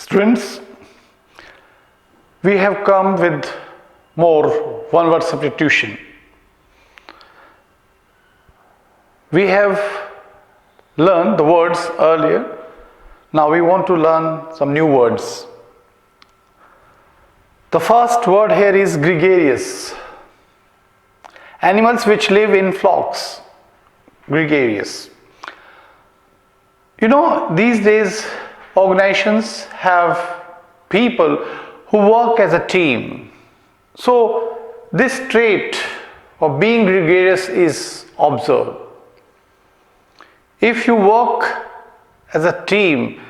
Students, we have come with more one-word substitution. We have learned the words earlier. Now we want to learn some new words. The first word here is gregarious. Animals which live in flocks. Gregarious. You know, these days organizations have people who work as a team. So this trait of being gregarious is observed. If you work as a team,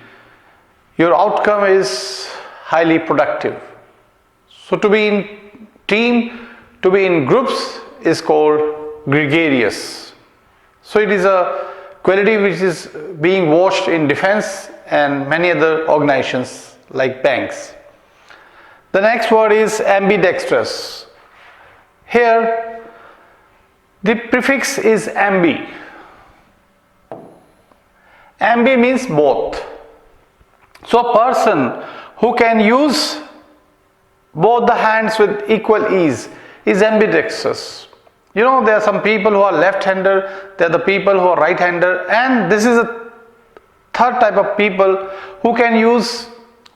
your outcome is highly productive. So to be in team, to be in groups is called gregarious. So it is a quality which is being watched in defense and many other organizations like banks. The next word is ambidextrous. Here the prefix is ambi. Ambi means both. So a person who can use both the hands with equal ease is ambidextrous. You know, there are some people who are left-hander, there are the people who are right-hander, and this is a third type of people who can use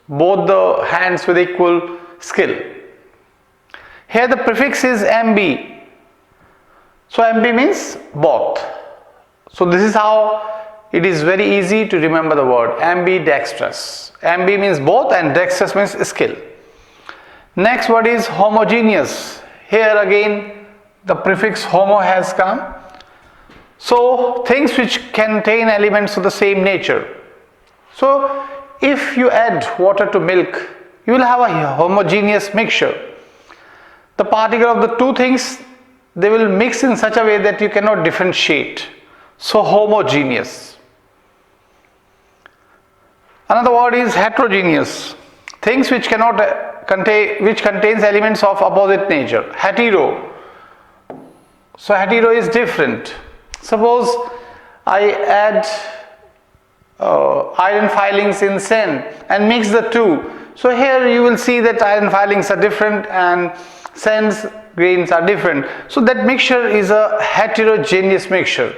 both the hands with equal skill. Here the prefix is ambi. So ambi means both. So this is how it is very easy to remember the word ambidextrous. Ambi means both and dextrous means skill. Next word is homogeneous. Here again the prefix homo has come. So things which contain elements of the same nature. So if you add water to milk, you will have a homogeneous mixture. The particle of the two things, they will mix in such a way that you cannot differentiate. So homogeneous. Another word is heterogeneous. Things which cannot contains elements of opposite nature. Hetero. So hetero is different. Suppose I add iron filings in sand and mix the two. So here you will see that iron filings are different and sand grains are different. So that mixture is a heterogeneous mixture.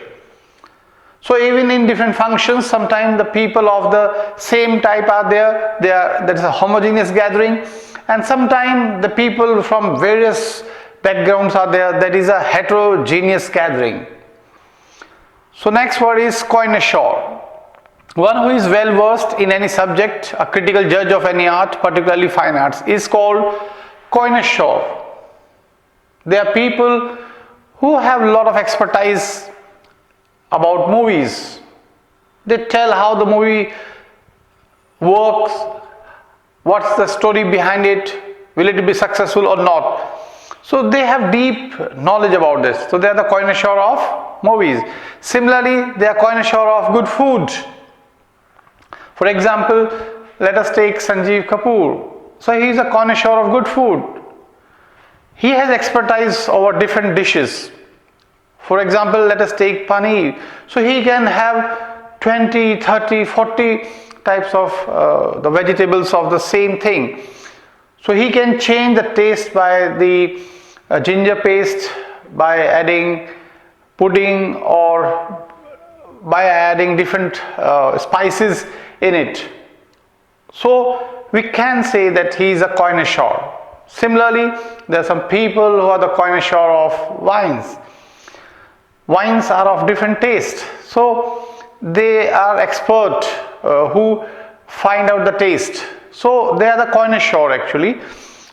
So even in different functions, sometimes the people of the same type are there. That is a homogeneous gathering. And sometimes the people from various backgrounds are there. That is a heterogeneous gathering. So next word is connoisseur. One who is well versed in any subject, a critical judge of any art, particularly fine arts, is called connoisseur. They are people who have a lot of expertise about movies. They tell how the movie works, what's the story behind it, will it be successful or not. So they have deep knowledge about this. So they are the connoisseur of movies. Similarly, they are connoisseur of good food. For example, let us take Sanjeev Kapoor. So he is a connoisseur of good food. He has expertise over different dishes. For example, let us take paneer. So he can have 20, 30, 40 types of the vegetables of the same thing. So he can change the taste by the ginger paste, by adding pudding or by adding different spices in it. So we can say that he is a connoisseur. Similarly, there are some people who are the connoisseur of wines. Wines are of different taste. So they are expert who find out the taste. So they are the connoisseur actually.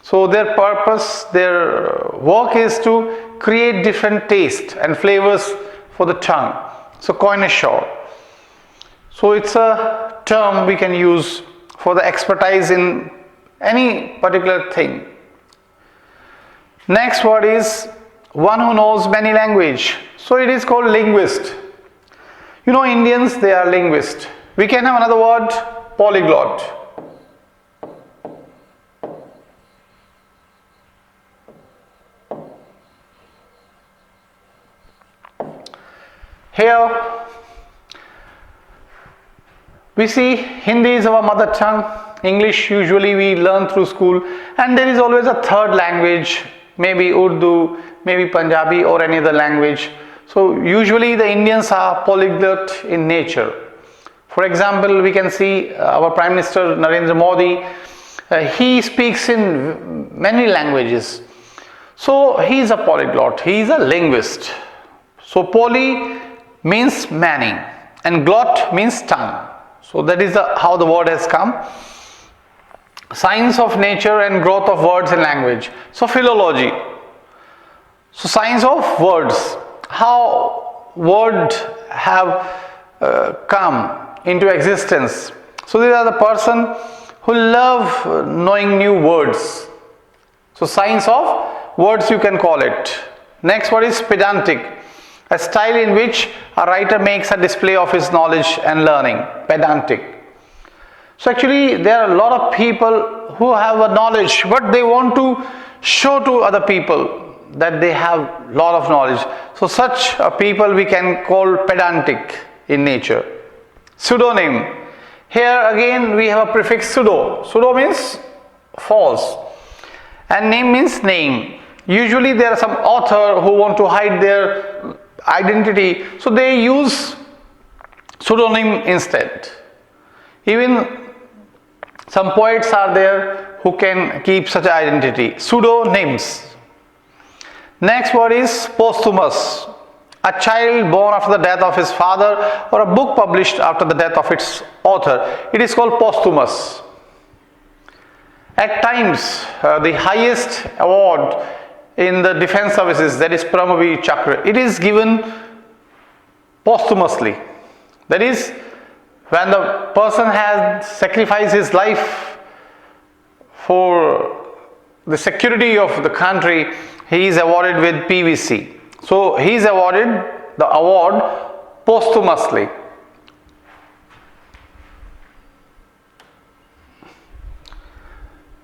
So their purpose, their work is to create different taste and flavors for the tongue. So connoisseur. So it's a term we can use for the expertise in any particular thing. Next word is one who knows many languages. So it is called linguist. You know, Indians, they are linguists. We can have another word, polyglot. Here we see Hindi is our mother tongue, English usually we learn through school, and there is always a third language, maybe Urdu, maybe Punjabi or any other language. So usually the Indians are polyglot in nature. For example, we can see our Prime Minister Narendra Modi, he speaks in many languages. So he is a polyglot, he is a linguist. So poly means many and glot means tongue. So that is how the word has come. Science of nature and growth of words and language. So philology. So science of words. How words have come into existence. So these are the person who love knowing new words. So science of words you can call it. Next word is pedantic. A style in which a writer makes a display of his knowledge and learning. Pedantic. So actually there are a lot of people who have a knowledge but they want to show to other people that they have a lot of knowledge. So such a people we can call pedantic in nature. Pseudonym. Here again we have a prefix pseudo. Pseudo means false and name means name. Usually there are some author who want to hide their identity, so they use pseudonym instead. Even some poets are there who can keep such identity. Pseudonyms. Next word is posthumous. A child born after the death of his father or a book published after the death of its author. It is called posthumous. At times, the highest award in the defense services, that is Paramavir Chakra, it is given posthumously. That is, when the person has sacrificed his life for the security of the country, he is awarded with PVC. So he is awarded the award posthumously.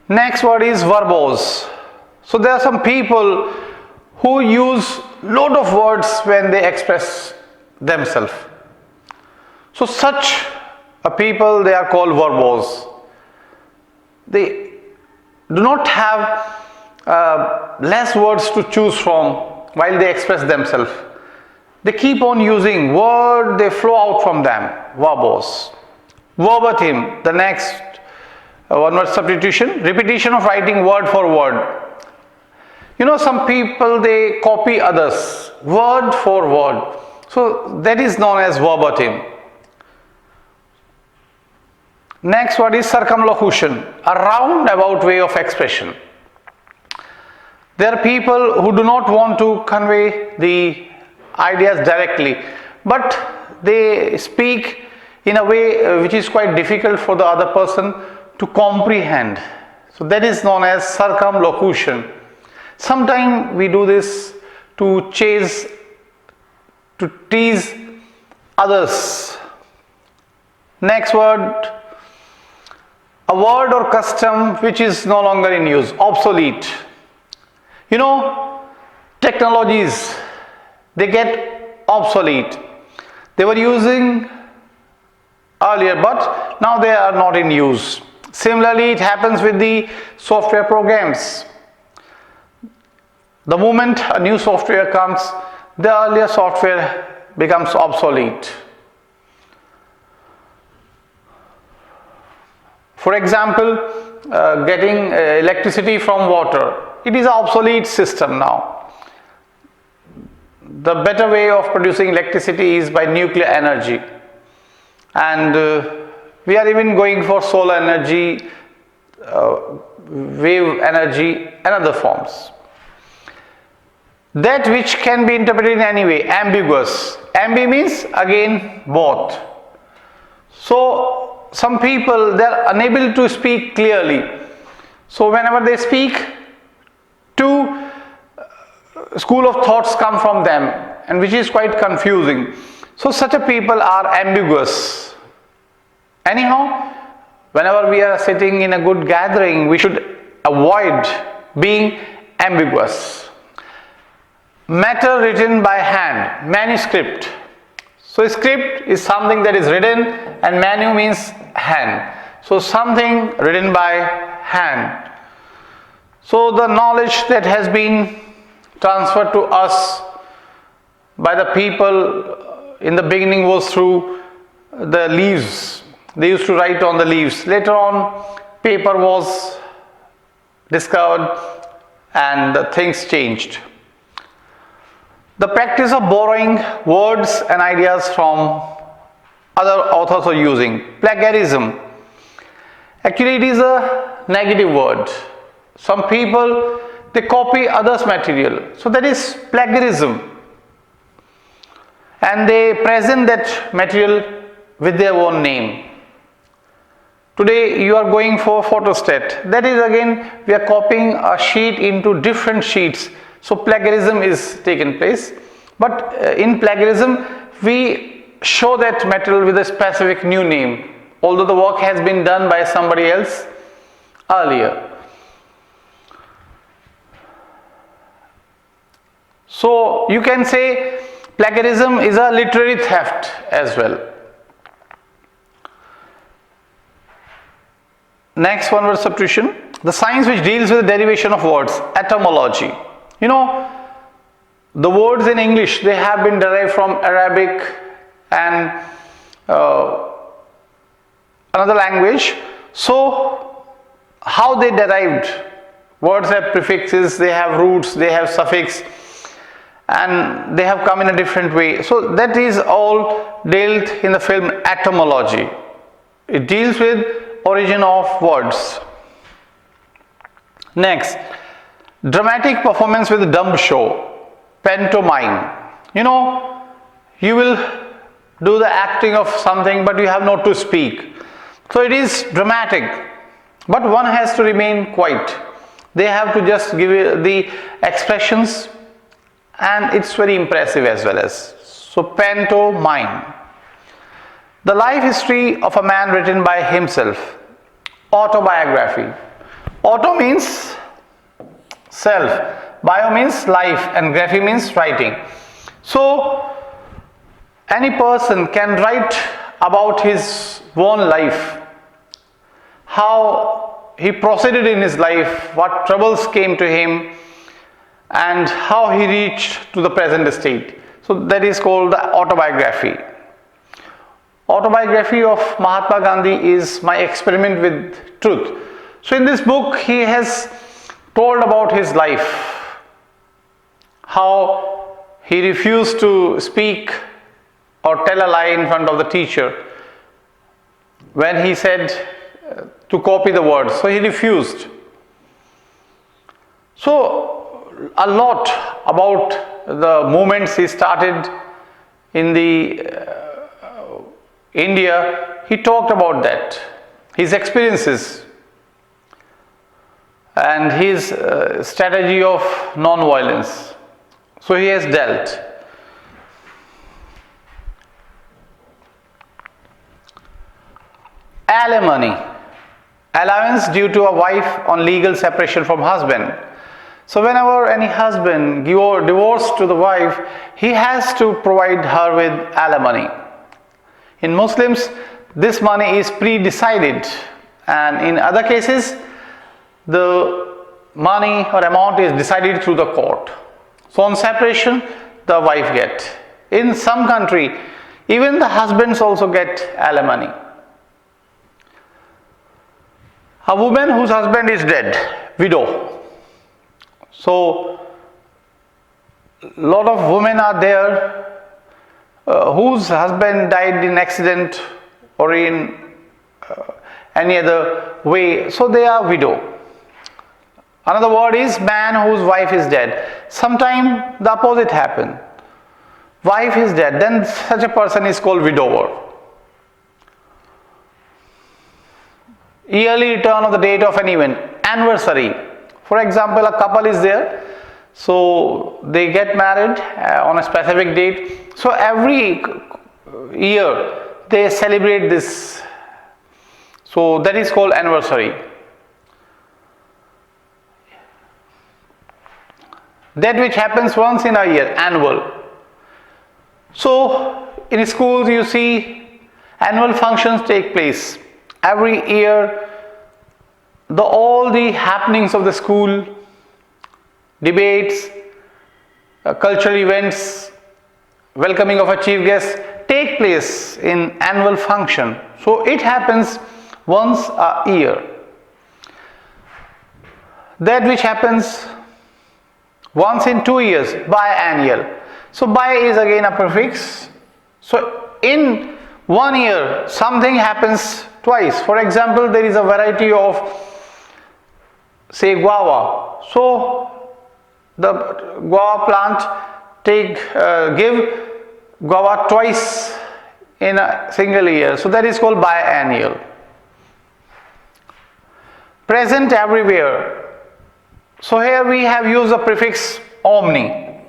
Next word is verbose. So there are some people who use lot of words when they express themselves. So such a people, they are called verbose. They do not have less words to choose from while they express themselves. They keep on using word, they flow out from them. Verbose. Verbatim, the next one word substitution, repetition of writing word for word. You know, some people, they copy others word for word. So that is known as verbatim. Next word is circumlocution, a roundabout way of expression. There are people who do not want to convey the ideas directly, but they speak in a way which is quite difficult for the other person to comprehend. So that is known as circumlocution. Sometimes we do this to chase, to tease others. Next word, a word or custom which is no longer in use, obsolete. You know, technologies, they get obsolete. They were using earlier, but now they are not in use. Similarly, it happens with the software programs. The moment a new software comes, the earlier software becomes obsolete. For example, getting electricity from water. It is an obsolete system now. The better way of producing electricity is by nuclear energy. And we are even going for solar energy, wave energy and other forms. That which can be interpreted in any way, ambiguous. Ambi means again both. So some people, they are unable to speak clearly. So whenever they speak, two school of thoughts come from them, and which is quite confusing. So such a people are ambiguous. Anyhow, whenever we are sitting in a good gathering, we should avoid being ambiguous. Matter written by hand, manuscript. So script is something that is written and manu means hand. So something written by hand. So the knowledge that has been transferred to us by the people in the beginning was through the leaves. They used to write on the leaves. Later on, paper was discovered and the things changed. The practice of borrowing words and ideas from other authors are using. Plagiarism. Actually, it is a negative word. Some people, they copy others' material. So that is plagiarism. And they present that material with their own name. Today you are going for photostat. That is again, we are copying a sheet into different sheets. So plagiarism is taken place. But in plagiarism, we show that material with a specific new name, although the work has been done by somebody else earlier. So you can say plagiarism is a literary theft as well. Next, one word substitution. The science which deals with the derivation of words, etymology. You know, the words in English, they have been derived from Arabic and another language. So how they derived? Words have prefixes, they have roots, they have suffix, and they have come in a different way. So that is all dealt in the film etymology. It deals with origin of words. Next, dramatic performance with dumb show, pantomime. You know, you will do the acting of something but you have not to speak. So it is dramatic, but one has to remain quiet. They have to just give the expressions, and it's very impressive as well as. So pantomime. The life history of a man written by himself, autobiography. Auto means self, bio means life, and graphy means writing. So any person can write about his own life, how he proceeded in his life, what troubles came to him, and how he reached to the present state. So that is called the autobiography. Autobiography of Mahatma Gandhi is my experiment with truth. So in this book he has told about his life, how he refused to speak or tell a lie in front of the teacher when he said to copy the words. So he refused. So a lot about the movements he started in the India, he talked about that, his experiences and his strategy of non-violence. So he has dealt. Alimony, allowance due to a wife on legal separation from husband. So whenever any husband give divorce to the wife, he has to provide her with alimony. In Muslims, this money is pre-decided, and in other cases, the money or amount is decided through the court. So on separation, the wife gets. In some country, even the husbands also get alimony. A woman whose husband is dead, widow. So a lot of women are there whose husband died in accident or in any other way, so they are widow. Another word is man whose wife is dead. Sometimes the opposite happen. Wife is dead, then such a person is called widower. Yearly return of the date of an event, anniversary. For example, a couple is there, so they get married on a specific date. So every year they celebrate this. So that is called anniversary. That which happens once in a year, annual. So in schools you see annual functions take place. every year all the happenings of the school, debates, cultural events, welcoming of a chief guest take place in annual function. So it happens once a year. That which happens once in 2 years, biannual. So bi is again a prefix. So in 1 year something happens twice. For example, there is a variety of, say, guava. So the guava plant give guava twice in a single year. So that is called biannual. Present everywhere. So here we have used the prefix omni.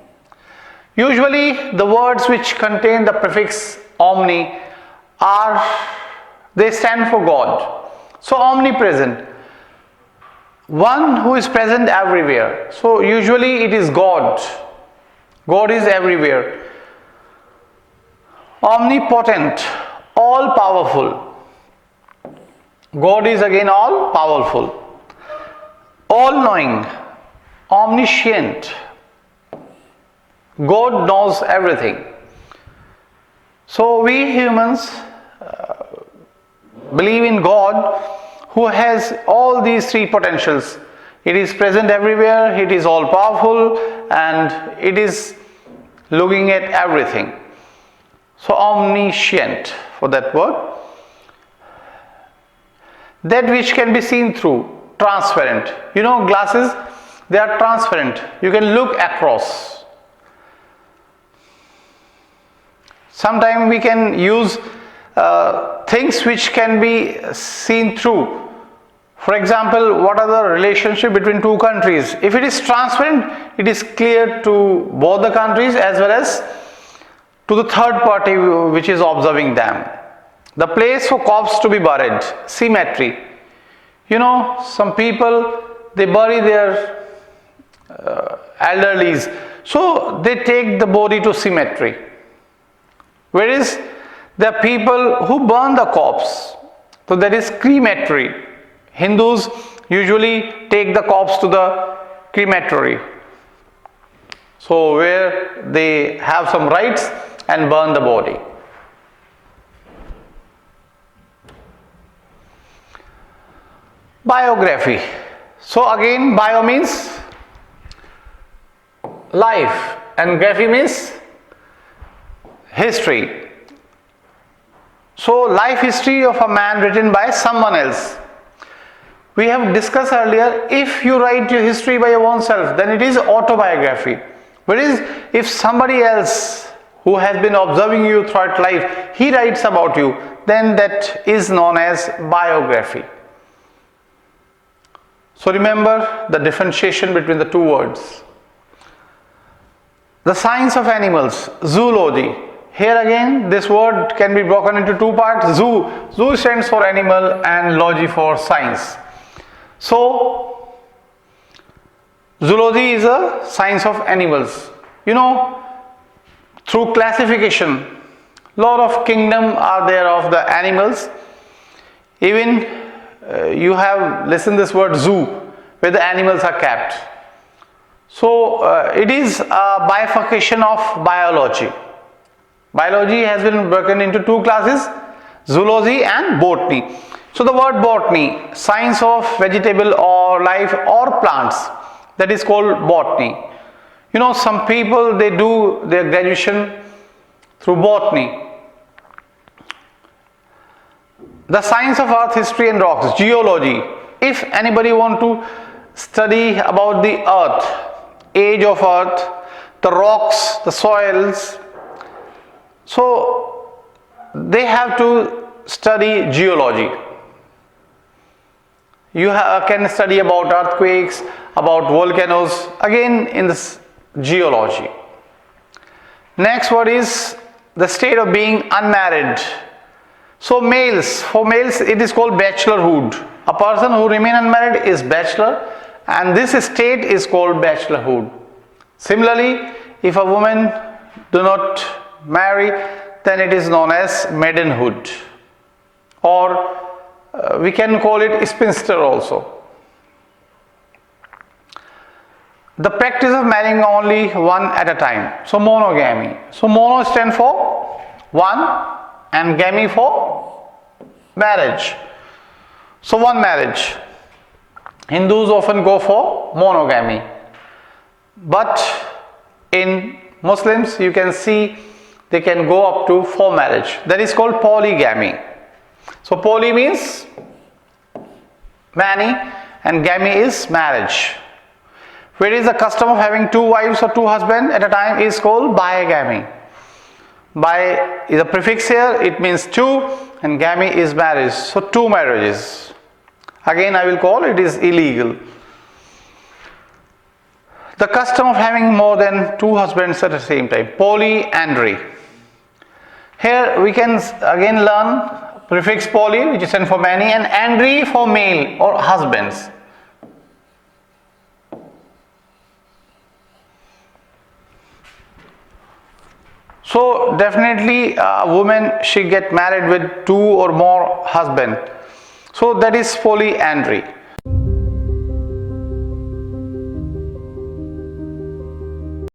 Usually the words which contain the prefix omni they stand for God. So omnipresent, one who is present everywhere. So usually it is God. God is everywhere. Omnipotent, all powerful. God is again all powerful. All knowing, omniscient. God knows everything. So we humans believe in God who has all these three potentials. It is present everywhere, it is all powerful, and it is looking at everything. So omniscient for that word. That which can be seen through, transparent. You know, glasses, they are transparent. You can look across. Sometimes we can use things which can be seen through. For example, what are the relationship between two countries? If it is transparent, it is clear to both the countries as well as to the third party which is observing them. The place for corpse to be buried, symmetry. You know, some people, they bury their elderlies, so they take the body to cemetery. Whereas the people who burn the corpse, so that is crematory. Hindus usually take the corpse to the crematory, so where they have some rites and burn the body. Biography. So again, bio means life and graphy means history. So life history of a man written by someone else. We have discussed earlier, if you write your history by your own self, then it is autobiography. Whereas if somebody else who has been observing you throughout life, he writes about you, then that is known as biography. So remember the differentiation between the two words. The science of animals, zoology. Here again, this word can be broken into two parts. Zoo stands for animal and logy for science. So zoology is a science of animals. You know, through classification, lot of kingdom are there of the animals. Even you have listened this word zoo, where the animals are kept. So it is a bifurcation of biology. Biology has been broken into two classes, zoology and botany. So the word botany, science of vegetable or life or plants, that is called botany. You know, some people, they do their graduation through botany. The science of earth, history and rocks, geology. If anybody want to study about the earth, age of earth, the rocks, the soils, so they have to study geology. You can study about earthquakes, about volcanoes, again in this geology. Next word is the state of being unmarried. So males, for males it is called bachelorhood. A person who remain unmarried is bachelor, and this state is called bachelorhood. Similarly, if a woman do not marry, then it is known as maidenhood or We can call it spinster also. The practice of marrying only one at a time. So monogamy. So mono stand for one and gamy for marriage. So one marriage. Hindus often go for monogamy. But in Muslims you can see they can go up to 4 marriage. That is called polygamy. So poly means many and gamy is marriage. Whereas the custom of having 2 wives or 2 husbands at a time is called biogamy. Bi is a prefix here, it means 2, and gamy is marriage. So 2 marriages. Again I will call it is illegal. The custom of having more than 2 husbands at the same time, polyandry. Here we can again learn prefix poly, which is stand for many, and andry for male or husbands. So definitely a woman, she get married with 2 or more husbands. So that is polyandry.